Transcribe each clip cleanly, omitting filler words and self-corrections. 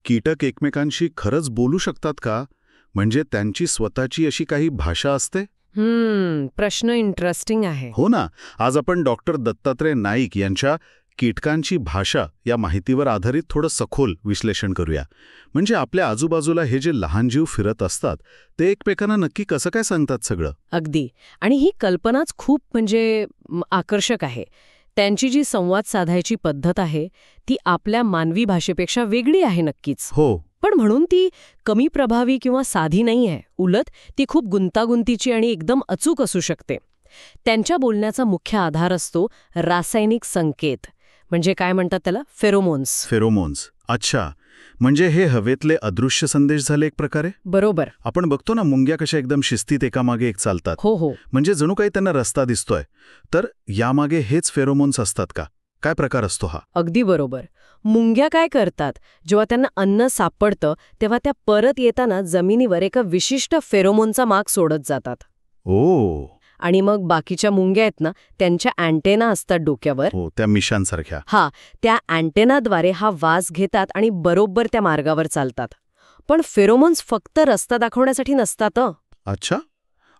कीटक एकमेकांशी खरंच बोलू शकतात का? म्हणजे त्यांची स्वतःची अशी काही भाषा असते? प्रश्न इंटरेस्टिंग आहे. हो ना. आज आपण डॉक्टर दत्तात्रय नाईक यांच्या कीटकांची भाषा या माहितीवर आधारित थोडं सखोल विश्लेषण करूया. म्हणजे आपल्या आजूबाजूला हे जे लहान जीव फिरत असतात ते एकमेकांना नक्की कसं काय सांगतात सगळं? अगदी. आणि ही कल्पनाच खूप आकर्षक आहे. त्यांची जी संवाद साधायची पद्धत आहे ती आपल्या मानवी भाषेपेक्षा वेगळी आहे नक्कीच. हो. पण म्हणून ती कमी प्रभावी किंवा साधी नाही आहे. उलट ती खूप गुंतागुंतीची आणि एकदम अचूक असू शकते. त्यांच्या बोलण्याचा मुख्य आधार असतो रासायनिक संकेत. म्हणजे काय म्हणतात त्याला? फेरोमोन्स. फेरोमोन्स. अच्छा. म्हणजे हे हवेतले अदृश्य संदेश झाले एक प्रकारे? बरोबर. आपण बघतो ना मुंग्या कशा एकदम शिस्तीत एकामागे एक चालतात. हो. म्हणजे जणू काही त्यांना रस्ता दिसतोय. तर यामागे हेच फेरोमोन्स असतात का? काय प्रकार असतो हा? अगदी बरोबर. मुंग्या काय करतात, जेव्हा त्यांना अन्न सापडतं तेव्हा त्या परत येताना जमिनीवर एका विशिष्ट फेरोमोनचा माग सोडत जातात. ओ. आणि मग बाकीच्या मुंग्या आहेत ना, त्यांच्या अँटेना असतात डोक्यावर. हो, त्या मिशांसारख्या. त्या अँटेनाद्वारे हा वास घेतात आणि बरोबर त्या मार्गावर चालतात. पण फेरोमोन्स फक्त रस्ता दाखवण्यासाठी नसतात. अच्छा.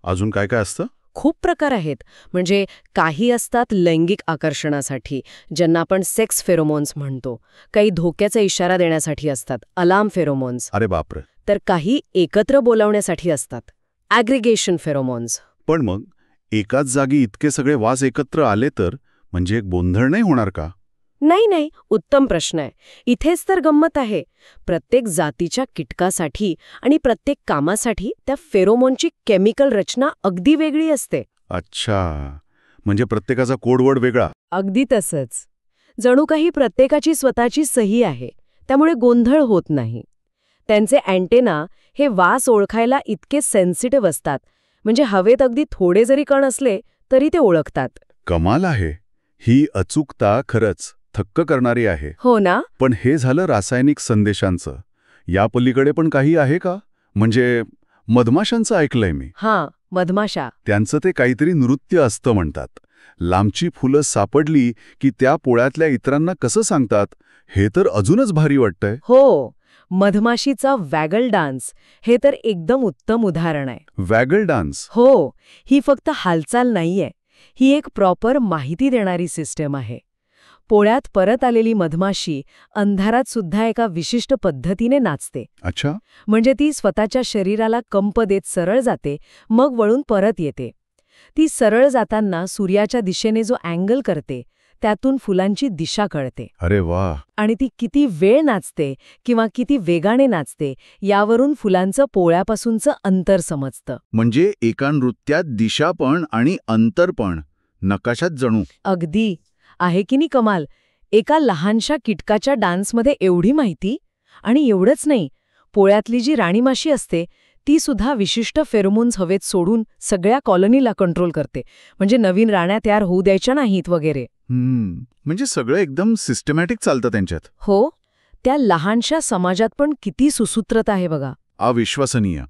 अजून काय काय असतं? खूप प्रकार आहेत. म्हणजे काही असतात लैंगिक आकर्षणासाठी, ज्यांना आपण सेक्स फेरोमोन्स म्हणतो. काही धोक्याचा इशारा देण्यासाठी असतात, अलार्म फेरोमोन्स. अरे बापरे. तर काही एकत्र बोलावण्यासाठी असतात, ॲग्रिगेशन फेरोमोन्स. पण मग एकाच जागी इतके सगळे वास एकत्र आले तर म्हणजे एक गोंधळ नाही होणार का? नाही, उत्तम प्रश्न आहे. इथेच तर गंमत आहे. प्रत्येक जातीच्या कीटकासाठी आणि प्रत्येक कामासाठी त्या फेरोमोनची केमिकल रचना अगदी वेगळी असते. अच्छा. म्हणजे प्रत्येकाचा कोडवर्ड वेगळा? अगदी तसंच. जणू काही प्रत्येकाची स्वतःची सही आहे. त्यामुळे गोंधळ होत नाही. त्यांचे अँटेना हे वास ओळखायला इतके सेन्सिटिव्ह असतात. म्हणजे हवेत अगदी थोडे जरी कण असले तरी ते ओळखतात. कमाल आहे. ही अचूकता खरंच थक्क करणारी आहे. हो ना. पण हे झालं रासायनिक संदेशांचं. या पलीकडे पण काही आहे का? म्हणजे मधमाशांचं ऐकलंय मी. मधमाशा. त्यांचं ते काहीतरी नृत्य असतं म्हणतात. लांबची फुलं सापडली की त्या पोळ्यातल्या इतरांना कसं सांगतात, हे तर अजूनच भारी वाटतंय. हो. मधमाशीचा वॅगल डान्स हे तर एकदम उत्तम उदाहरण आहे. वॅगल डान्स? हो. ही फक्त हालचाल नाहीये. ही एक प्रॉपर माहिती देणारी सिस्टम आहे. पोळ्यात परत आलेली मधमाशी अंधारात सुद्धा एका विशिष्ट पद्धतीने नाचते. अच्छा. म्हणजे ती स्वतःच्या शरीराला कंप देत सरळ जाते, मग वळून परत येते. ती सरळ जाताना सूर्याच्या दिशेने जो अँगल करते त्यातून फुलांची दिशा कळते. अरे वा. आणि ती किती वेळ नाचते किंवा किती वेगाने नाचते यावरून फुलांचं पोळ्यापासूनचं अंतर समजतं. म्हणजे एका नृत्यात दिशा पण आणि अंतर पण नकाशात जणू. अगदी. आहे की नाही कमाल? एका लहानशा कीटकाच्या डान्समध्ये एवढी माहिती. आणि एवढंच नाही, पोळ्यातली जी राणी माशी असते ती सुद्धा विशिष्ट फेरोमोन्स हवेत सोडून सगळ्या कॉलनीला कंट्रोल करते. म्हणजे नवीन राण्या तयार होऊ द्यायच्या नाहीत वगैरे. म्हणजे सगळं एकदम सिस्टमॅटिक चालतं त्यांच्यात. हो. त्या लहानशा समाजात पण किती सुसूत्रता आहे बघा. अविश्वसनीय.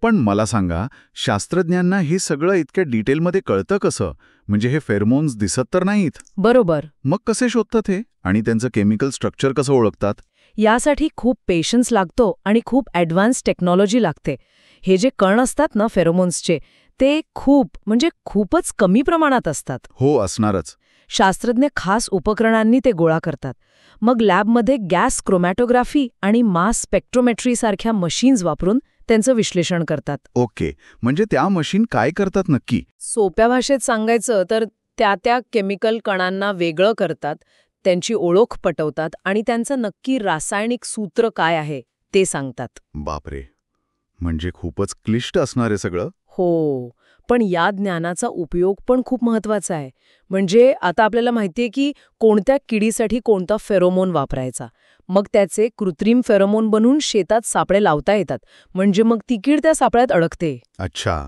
पण मला सांगा, शास्त्रज्ञांना हे सगळं इतक्या डिटेलमध्ये कळतं कसं? म्हणजे हे फेरोमोन्स दिसत तर नाहीत. बरोबर. मग कसे शोधतात हे? आणि त्यांचं केमिकल स्ट्रक्चर कसं ओळखतात? यासाठी खूप पेशन्स लागतो आणि खूप ॲडव्हान्स टेक्नॉलॉजी लागते. हे जे कण असतात ना फेरोमोन्सचे, ते खूपच कमी प्रमाणात असतात. हो, असणारच. शास्त्रज्ञ खास उपकरणांनी ते गोळा करतात. मग लॅबमध्ये गॅस क्रोमॅटोग्राफी आणि मास स्पेक्ट्रोमेट्री सारख्या मशीन्स वापरून त्यांचं विश्लेषण करतात. ओके. म्हणजे त्या मशीन काय करतात नक्की? सोप्या भाषेत सांगायचं तर त्या केमिकल कणांना वेगळं करतात, त्यांची ओळख पटवतात आणि त्यांचं नक्की रासायनिक सूत्र काय आहे ते सांगतात. बापरे. म्हणजे खूपच क्लिष्ट असणार आहे सगळं. हो. पण या ज्ञानाचा उपयोग पण खूप महत्वाचा आहे. म्हणजे आता आपल्याला माहितीये की कोणत्या किडीसाठी कोणता फेरोमोन वापरायचा. मग त्याचे कृत्रिम फेरोमोन बनवून शेतात सापळे लावता येतात. म्हणजे मग ती कीड त्या सापळ्यात अडकते. अच्छा.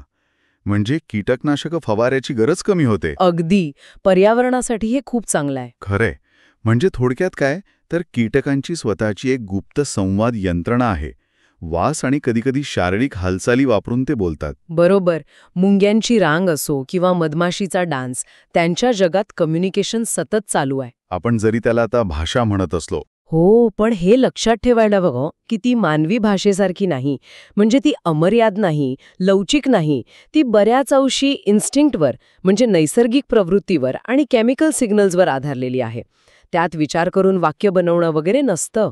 म्हणजे कीटकनाशक फवारायची गरज कमी होते. अगदी. पर्यावरणासाठी हे खूप चांगलं आहे. खरंय. म्हणजे थोडक्यात काय तर कीटकांची स्वतःची एक गुप्त संवाद यंत्रणा आहे. वास आणि कधीकधी शारीरिक हालचाली वापरून ते बोलतात. बरोबर. मुंग्यांची रांग असो किंवा मधमाशीचा डान्स, त्यांच्या जगात कम्युनिकेशन सतत चालू आहे. आपण जरी त्याला आता भाषा म्हणत असलो हो, पण हे लक्षात ठेवायला बघा की ती मानवी भाषेसारखी नाही. म्हणजे ती अमर्याद नाही, लवचिक नाही. ती बऱ्याच अंशी इन्स्टिंक्टवर म्हणजे नैसर्गिक प्रवृत्तीवर आणि केमिकल सिग्नल्सवर आधारलेली आहे. त्यात विचार करून वाक्य बनवणं वगैरे नसतं.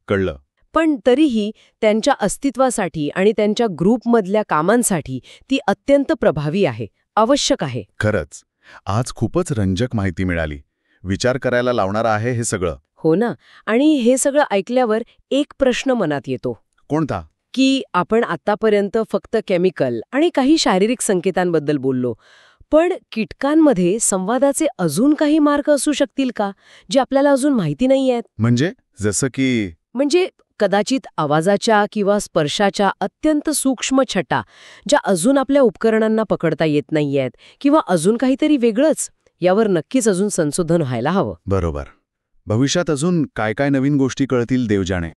कळलं. पण तरीही त्यांच्या अस्तित्वासाठी आणि त्यांच्या ग्रुपमधल्या कामांसाठी ती अत्यंत प्रभावी आहे, आवश्यक आहे. खरंच. आज खूपच रंजक माहिती मिळाली. विचार करायला लावणारं आहे हे सगळं. हो ना. आणि हे सगळं ऐकल्यावर एक प्रश्न मनात येतो कोणता? की आपण आतापर्यंत फक्त केमिकल आणि काही शारीरिक संकेतांबद्दल बोललो. पण कीटकांमध्ये संवादाचे अजून काही मार्ग असू शकतील का, जे आपल्याला अजून माहिती नाहीयेत? म्हणजे जसं की म्हणजे कदाचित आवाजाच्या किंवा स्पर्शाच्या अत्यंत सूक्ष्म छटा, ज्या अजून आपल्या उपकरणांना पकडता येत नाहीयेत, किंवा अजून काहीतरी वेगळंच, यावर नक्कीच अजून संशोधन व्हायला हवं. बरोबर. भविष्यात अजून काय काय नवीन गोष्टी कळतील देव जाणे.